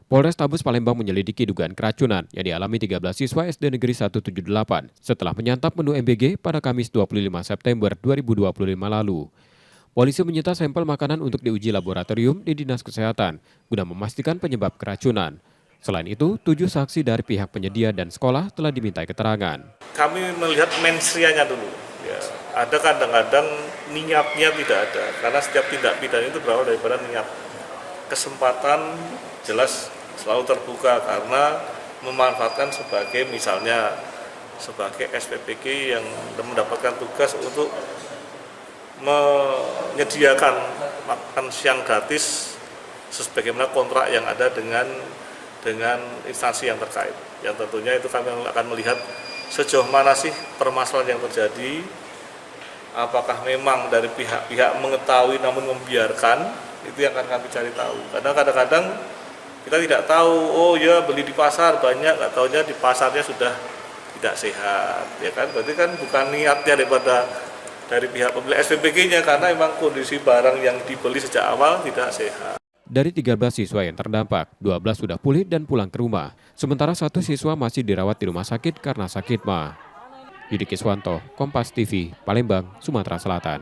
Polrestabes Palembang menyelidiki dugaan keracunan yang dialami 13 siswa SD Negeri 178 setelah menyantap menu MBG pada Kamis 25 September 2025 lalu. Polisi menyita sampel makanan untuk diuji laboratorium di Dinas Kesehatan guna memastikan penyebab keracunan. Selain itu, 7 saksi dari pihak penyedia dan sekolah telah dimintai keterangan. Kami melihat mensrianya dulu. Ya, ada kadang-kadang niatnya tidak ada, karena setiap tindak pidana itu berawal daripada niat. Kesempatan jelas selalu terbuka karena memanfaatkan sebagai misalnya sebagai SPPG yang mendapatkan tugas untuk menyediakan makan siang gratis sebagaimana kontrak yang ada dengan instansi yang terkait. Yang tentunya itu kami akan melihat sejauh mana sih permasalahan yang terjadi, apakah memang dari pihak-pihak mengetahui namun membiarkan, itu yang akan kami cari tahu. Karena kadang-kadang kita tidak tahu, oh ya beli di pasar banyak, nggak taunya di pasarnya sudah tidak sehat, ya kan? Berarti kan bukan niatnya dari pihak pemilik SPPG-nya, karena memang kondisi barang yang dibeli sejak awal tidak sehat. Dari 13 siswa yang terdampak, 12 sudah pulih dan pulang ke rumah. Sementara 1 siswa masih dirawat di rumah sakit karena sakit ma. Yudi Kiswanto, Kompas TV, Palembang, Sumatera Selatan.